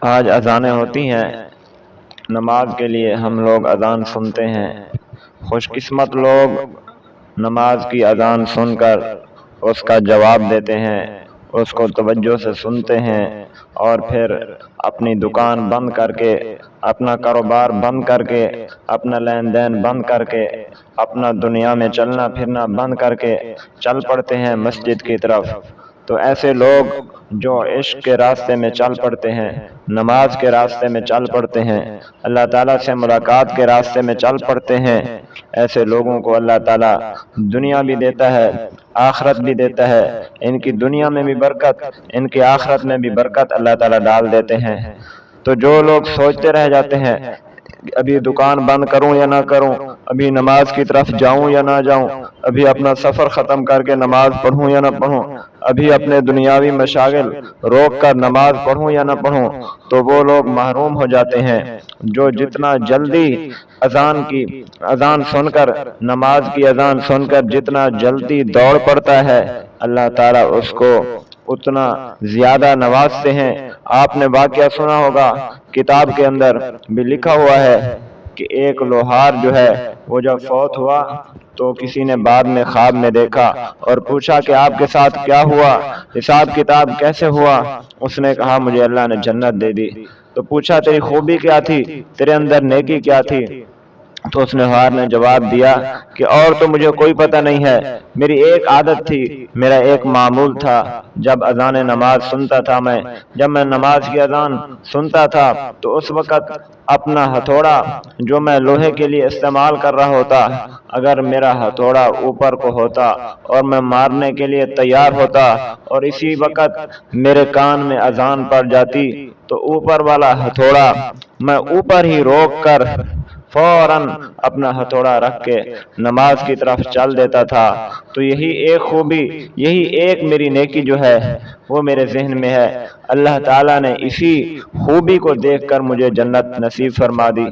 آج اذانیں ہوتی ہیں، نماز کے لیے ہم لوگ اذان سنتے ہیں۔ خوش قسمت لوگ نماز کی اذان سن کر اس کا جواب دیتے ہیں، اس کو توجہ سے سنتے ہیں، اور پھر اپنی دکان بند کر کے، اپنا کاروبار بند کر کے، اپنا لین دین بند کر کے، اپنا دنیا میں چلنا پھرنا بند کر کے چل پڑتے ہیں مسجد کی طرف۔ تو ایسے لوگ جو عشق کے راستے میں چل پڑتے ہیں، نماز کے راستے میں چل پڑتے ہیں، اللہ تعالیٰ سے ملاقات کے راستے میں چل پڑتے ہیں، ایسے لوگوں کو اللہ تعالیٰ دنیا بھی دیتا ہے، آخرت بھی دیتا ہے۔ ان کی دنیا میں بھی برکت، ان کی آخرت میں بھی برکت اللہ تعالیٰ ڈال دیتے ہیں۔ تو جو لوگ سوچتے رہ جاتے ہیں ابھی دکان بند کروں یا نہ کروں، ابھی نماز کی طرف جاؤں یا نہ جاؤں، ابھی اپنا سفر ختم کر کے نماز پڑھوں یا نہ پڑھوں، ابھی اپنے دنیاوی مشاغل روک کر نماز پڑھوں یا نہ پڑھوں، تو وہ لوگ محروم ہو جاتے ہیں۔ جو جتنا جلدی اذان سن کر، نماز کی اذان سن کر جتنا جلدی دوڑ پڑتا ہے، اللہ تعالیٰ اس کو اتنا زیادہ نوازتے ہیں۔ آپ نے واقعہ سنا ہوگا، کتاب کے اندر بھی لکھا ہوا ہے کہ ایک لوہار جو ہے وہ جب فوت ہوا تو کسی نے بعد میں خواب میں دیکھا اور پوچھا کہ آپ کے ساتھ کیا ہوا، حساب کتاب کیسے ہوا؟ اس نے کہا مجھے اللہ نے جنت دے دی۔ تو پوچھا تیری خوبی کیا تھی، تیرے اندر نیکی کیا تھی؟ تو اس نے لوہار نے جواب دیا کہ اور تو مجھے کوئی پتہ نہیں ہے، میری ایک عادت تھی، میرا ایک معمول تھا، جب اذان نماز سنتا تھا جب میں نماز کی اذان سنتا تھا تو اس وقت اپنا ہتھوڑا جو میں لوہے کے لیے استعمال کر رہا ہوتا، اگر میرا ہتھوڑا اوپر کو ہوتا اور میں مارنے کے لیے تیار ہوتا اور اسی وقت میرے کان میں اذان پڑ جاتی تو اوپر والا ہتھوڑا میں اوپر ہی روک کر فوراً اپنا ہتھوڑا رکھ کے نماز کی طرف چل دیتا تھا۔ تو یہی ایک خوبی، یہی ایک میری نیکی جو ہے وہ میرے ذہن میں ہے، اللہ تعالیٰ نے اسی خوبی کو دیکھ کر مجھے جنت نصیب فرما دی۔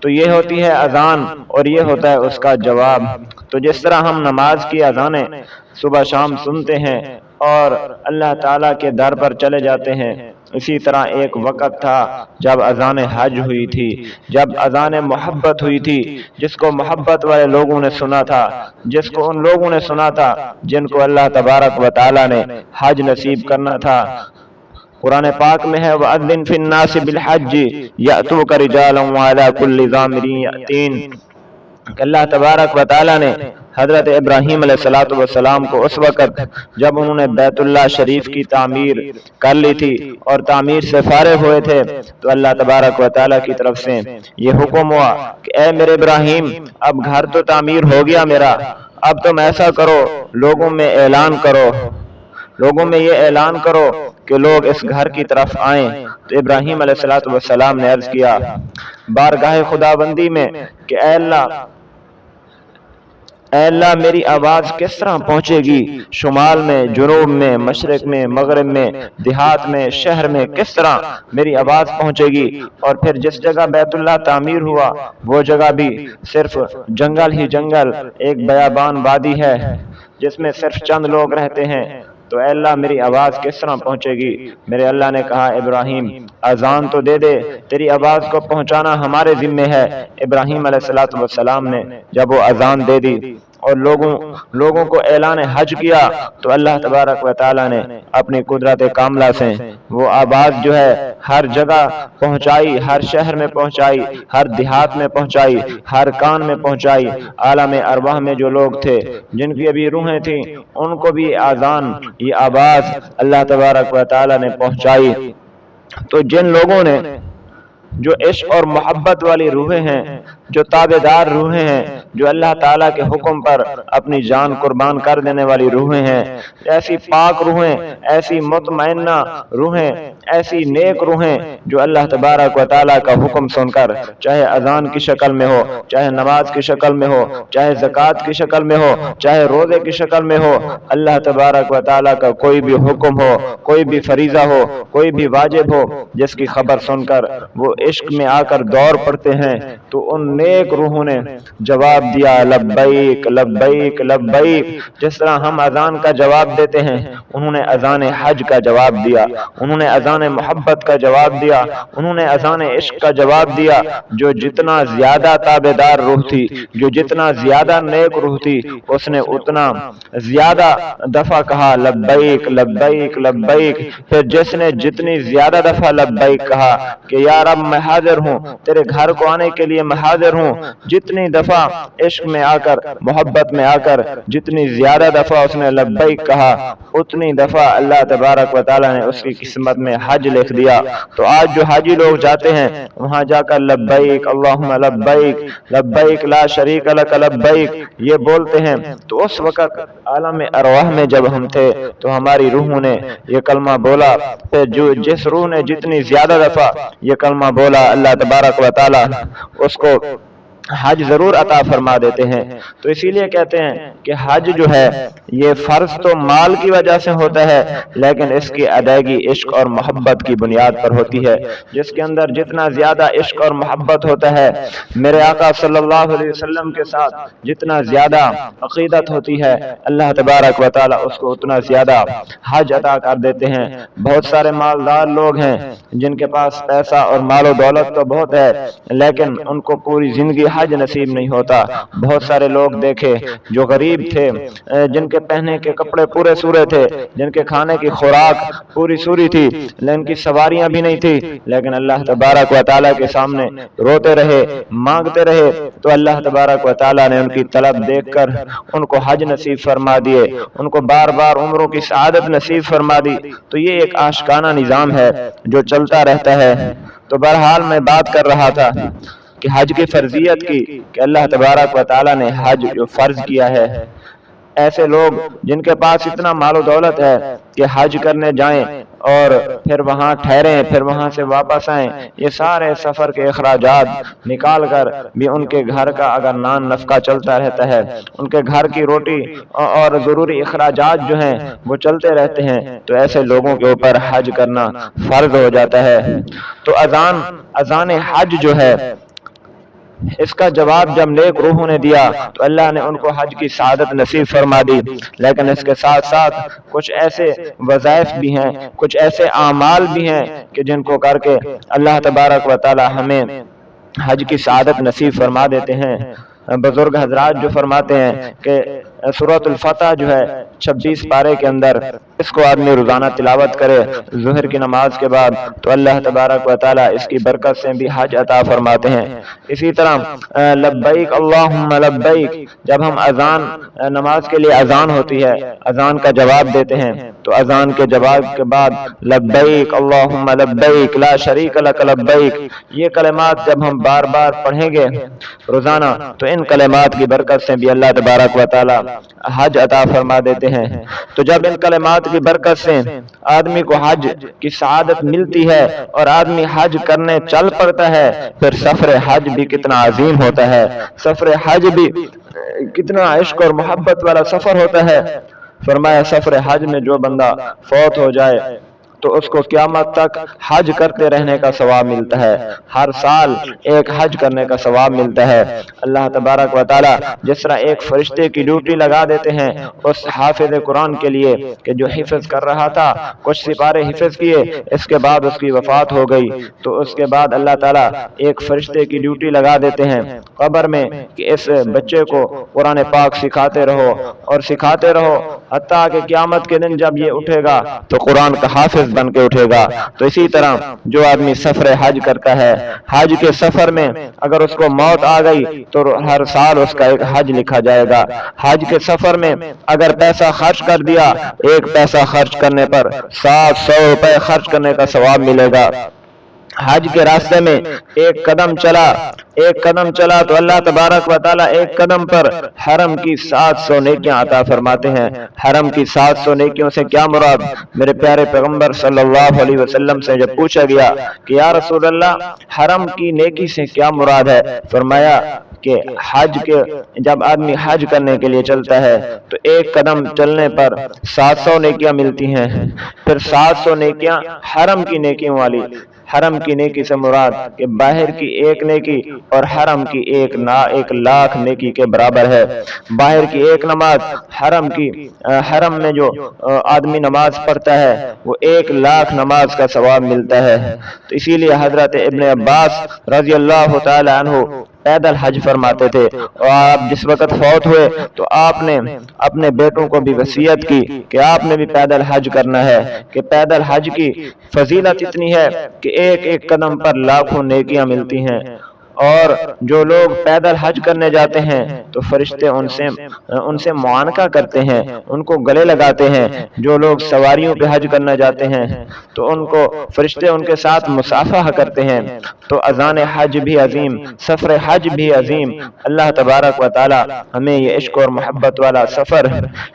تو یہ ہوتی ہے اذان اور یہ ہوتا ہے اس کا جواب۔ تو جس طرح ہم نماز کی اذانیں صبح شام سنتے ہیں اور اللہ تعالیٰ کے در پر چلے جاتے ہیں، اسی طرح ایک وقت تھا جب اذان حج ہوئی تھی، جب اذان محبت ہوئی تھی، جس کو محبت والے لوگوں نے سنا تھا، جس کو ان لوگوں نے سنا تھا جن کو اللہ تبارک و تعالیٰ نے حج نصیب کرنا تھا۔ قرآن پاک میں ہے وَأَذِّن فِي النَّاسِ بِالْحَجِّ يَأْتُوكَ رِجَالًا وَعَلَىٰ كُلِّ ضَامِرٍ يَأْتِينَ کہ اللہ تبارک و تعالیٰ نے حضرت ابراہیم علیہ السلام کو اس وقت جب انہوں نے بیت اللہ شریف کی تعمیر کر لی تھی اور تعمیر سے فارغ ہوئے تھے تو اللہ تبارک و تعالیٰ کی طرف سے یہ حکم ہوا کہ اے میرے ابراہیم، اب گھر تو تعمیر ہو گیا میرا، اب تم ایسا کرو، لوگوں میں اعلان کرو، لوگوں میں یہ اعلان کرو کہ لوگ اس گھر کی طرف آئیں۔ تو ابراہیم علیہ السلام نے عرض کیا بارگاہ خداوندی میں کہ اے اللہ میری آواز کس طرح پہنچے گی، شمال میں، جنوب میں، مشرق میں، مغرب میں، دیہات میں، شہر میں، کس طرح میری آواز پہنچے گی؟ اور پھر جس جگہ بیت اللہ تعمیر ہوا وہ جگہ بھی صرف جنگل ہی جنگل، ایک بیابان وادی ہے جس میں صرف چند لوگ رہتے ہیں، تو اے اللہ میری آواز کس طرح پہنچے گی؟ میرے اللہ نے کہا ابراہیم اذان تو دے دے، تیری آواز کو پہنچانا ہمارے ذمہ ہے۔ ابراہیم علیہ السلام نے جب وہ اذان دے دی اور لوگوں کو اعلان حج کیا تو اللہ تبارک و تعالیٰ نے اپنی قدرت کاملہ سے وہ آواز جو ہے ہر جگہ پہنچائی، ہر شہر میں پہنچائی، ہر دیہات میں پہنچائی، ہر کان میں پہنچائی۔ عالم ارواح میں جو لوگ تھے جن کی ابھی روحیں تھیں ان کو بھی اذان، یہ آواز اللہ تبارک و تعالیٰ نے پہنچائی۔ تو جن لوگوں نے جو عشق اور محبت والی روحیں ہیں، جو تابعدار روحیں ہیں، جو اللہ تعالیٰ کے حکم پر اپنی جان قربان کر دینے والی روحیں ہیں، ایسی پاک روحیں، ایسی مطمئنہ روحیں، ایسی نیک روحیں جو اللہ تبارک و تعالیٰ کا حکم سن کر، چاہے اذان کی شکل میں ہو، چاہے نماز کی شکل میں ہو، چاہے زکوٰۃ کی شکل میں ہو، چاہے روزے کی شکل میں ہو، اللہ تبارک و تعالیٰ کا کوئی بھی حکم ہو، کوئی بھی فریضہ ہو، کوئی بھی واجب ہو، جس کی خبر سن کر وہ عشق میں آ کر دوڑ پڑتے ہیں، تو ان نیک روحوں نے جواب جواب دیا لبیک لبیک لبیک، جس طرح ہم اذان کا جواب دیتے ہیں انہوں نے اذان حج کا جواب دیا، انہوں نے اذان محبت کا جواب دیا، انہوں نے اذان عشق کا جواب دیا۔ جو جتنا زیادہ تابعدار روح تھی، جو جتنا زیادہ نیک روح تھی، اس نے اتنا زیادہ دفعہ کہا لبیک لبیک لبیک۔ پھر جس نے جتنی زیادہ دفعہ لبیک کہا کہ یا رب میں حاضر ہوں، تیرے گھر کو آنے کے لیے میں حاضر ہوں، جتنی دفعہ عشق میں آ کر محبت میں آ کر جتنی زیادہ دفعہ اس نے لبیک کہا، اتنی دفعہ اللہ تبارک و تعالیٰ نے اس کی قسمت میں حج لکھ دیا۔ تو آج جو حاجی لوگ جاتے ہیں وہاں جا کر لبیک اللہم لبیک لبیک لا شریک لک لبیک یہ بولتے ہیں، تو اس وقت عالم ارواح میں جب ہم تھے تو ہماری روحوں نے یہ کلمہ بولا، پھر جس روح نے جتنی زیادہ دفعہ یہ کلمہ بولا اللہ تبارک و تعالی اس کو حج ضرور عطا فرما دیتے ہیں۔ تو اسی لیے کہتے ہیں کہ حج جو ہے یہ فرض تو مال کی وجہ سے ہوتا ہے، لیکن اس کی ادائیگی عشق اور محبت کی بنیاد پر ہوتی ہے۔ جس کے اندر جتنا زیادہ عشق اور محبت ہوتا ہے، میرے آقا صلی اللہ علیہ وسلم کے ساتھ جتنا زیادہ عقیدت ہوتی ہے، اللہ تبارک و تعالی اس کو اتنا زیادہ حج عطا کر دیتے ہیں۔ بہت سارے مالدار لوگ ہیں جن کے پاس پیسہ اور مال و دولت تو بہت ہے، لیکن ان کو پوری زندگی حج نصیب نہیں ہوتا۔ بہت سارے لوگ دیکھے جو غریب تھے، جن کے پہننے کے کپڑے پورے سورے تھے، جن کے کھانے کی خوراک پوری سوری تھی، لیکن کی سواریاں بھی نہیں تھی، لیکن اللہ تبارک و تعالیٰ کے سامنے روتے رہے، مانگتے رہے، تو اللہ تبارک و تعالیٰ نے ان کی طلب دیکھ کر ان کو حج نصیب فرما دیے، ان کو بار بار عمروں کی سعادت نصیب فرما دی۔ تو یہ ایک عاشقانہ نظام ہے جو چلتا رہتا ہے۔ تو بہرحال میں بات کر رہا تھا کہ حج کی فرضیت کی، کہ اللہ تبارک و تعالیٰ نے حج جو فرض کیا ہے، ایسے لوگ جن کے پاس اتنا مال و دولت ہے کہ حج کرنے جائیں اور پھر وہاں ٹھہریں، پھر وہاں سے واپس آئیں، یہ سارے سفر کے اخراجات نکال کر بھی ان کے گھر کا اگر نان نفقہ چلتا رہتا ہے، ان کے گھر کی روٹی اور ضروری اخراجات جو ہیں وہ چلتے رہتے ہیں، تو ایسے لوگوں کے اوپر حج کرنا فرض ہو جاتا ہے۔ تو اذان حج جو ہے، اس کا جواب جب نیک روحوں نے دیا تو اللہ نے ان کو حج کی سعادت نصیب فرما دی، لیکن اس کے ساتھ ساتھ کچھ ایسے وظائف بھی ہیں، کچھ ایسے اعمال بھی ہیں کہ جن کو کر کے اللہ تبارک و تعالی ہمیں حج کی سعادت نصیب فرما دیتے ہیں۔ بزرگ حضرات جو فرماتے ہیں کہ سورۃ الفتح جو ہے 26 پارے کے اندر، اس کو آدمی روزانہ تلاوت کرے ظہر کی نماز کے بعد تو اللہ تبارک و تعالی اس کی برکت سے بھی حج عطا فرماتے ہیں۔ اسی طرح لبیک اللہم لبیک، جب ہم اذان نماز کے لیے اذان ہوتی ہے، اذان کا جواب دیتے ہیں، تو اذان کے جواب کے بعد لبیک اللہم لبیک لا شریک لک لبیک، یہ کلمات جب ہم بار بار پڑھیں گے روزانہ تو ان کلمات کی برکت سے بھی اللہ تبارک و تعالی حج عطا فرما دیتے ہیں۔ تو جب ان کلمات کی برکت سے آدمی کو حج کی سعادت ملتی ہے اور آدمی حج کرنے چل پڑتا ہے، پھر سفر حج بھی کتنا عظیم ہوتا ہے، سفر حج بھی کتنا عشق اور محبت والا سفر ہوتا ہے۔ فرمایا سفر حج میں جو بندہ فوت ہو جائے تو اس کو قیامت تک حج کرتے رہنے کا ثواب ملتا ہے، ہر سال ایک حج کرنے کا ثواب ملتا ہے۔ اللہ تبارک و تعالی جس طرح ایک فرشتے کی ڈیوٹی لگا دیتے ہیں اس حافظ قرآن کے لیے کہ جو حفظ کر رہا تھا، کچھ سپارے حفظ کیے، اس کے بعد اس کی وفات ہو گئی، تو اس کے بعد اللہ تعالی ایک فرشتے کی ڈیوٹی لگا دیتے ہیں قبر میں کہ اس بچے کو قرآن پاک سکھاتے رہو اور سکھاتے رہو، حتیٰ کہ قیامت کے دن جب یہ اٹھے گا تو قرآن کا حافظ بن کے اٹھے گا۔ تو اسی طرح جو آدمی سفر حج کرتا ہے، حج کے سفر میں اگر اس کو موت آ گئی تو ہر سال اس کا ایک حج لکھا جائے گا۔ حج کے سفر میں اگر پیسہ خرچ کر دیا، ایک پیسہ خرچ کرنے پر 700 روپے خرچ کرنے کا ثواب ملے گا۔ حج کے راستے میں ایک قدم چلا تو اللہ تبارک و تعالی ایک قدم پر حرم کی 700 نیکیاں عطا فرماتے ہیں۔ حرم کی 700 نیکیوں سے کیا مراد؟ میرے پیارے پیغمبر صلی اللہ علیہ وسلم سے جب پوچھا گیا کہ یا رسول اللہ حرم کی نیکی سے کیا مراد ہے، فرمایا کہ حج کے جب آدمی حج کرنے کے لیے چلتا ہے تو ایک قدم چلنے پر 700 نیکیاں ملتی ہیں، پھر 700 نیکیاں حرم کی نیکیوں والی۔ حرم کی نیکی سے مراد کہ باہر کی ایک نیکی اور حرم کی ایک لاکھ نیکی کے برابر ہے۔ باہر کی ایک نماز حرم میں جو آدمی نماز پڑھتا ہے وہ 1,00,000 نماز کا ثواب ملتا ہے۔ تو اسی لیے حضرت ابن عباس رضی اللہ تعالی عنہ پیدل حج فرماتے تھے، اور آپ جس وقت فوت ہوئے تو آپ نے اپنے بیٹوں کو بھی وصیت کی کہ آپ نے بھی پیدل حج کرنا ہے، کہ پیدل حج کی فضیلت اتنی ہے کہ ایک ایک قدم پر لاکھوں نیکیاں ملتی ہیں، اور جو لوگ پیدل حج کرنے جاتے ہیں تو فرشتے ان سے معانقہ کرتے ہیں، ان کو گلے لگاتے ہیں۔ جو لوگ سواریوں پہ حج کرنا جاتے ہیں تو ان کو فرشتے ان کے ساتھ مصافحہ کرتے ہیں۔ تو اذان حج بھی عظیم، سفر حج بھی عظیم۔ اللہ تبارک و تعالی ہمیں یہ عشق اور محبت والا سفر،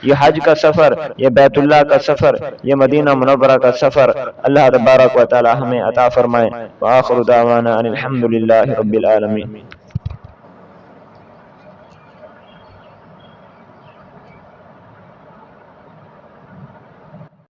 یہ حج کا سفر، یہ بیت اللہ کا سفر، یہ مدینہ منورہ کا سفر اللہ تبارک و تعالی ہمیں عطا فرمائے۔ وآخر دعوانا ان الحمد للہ رب العالمین۔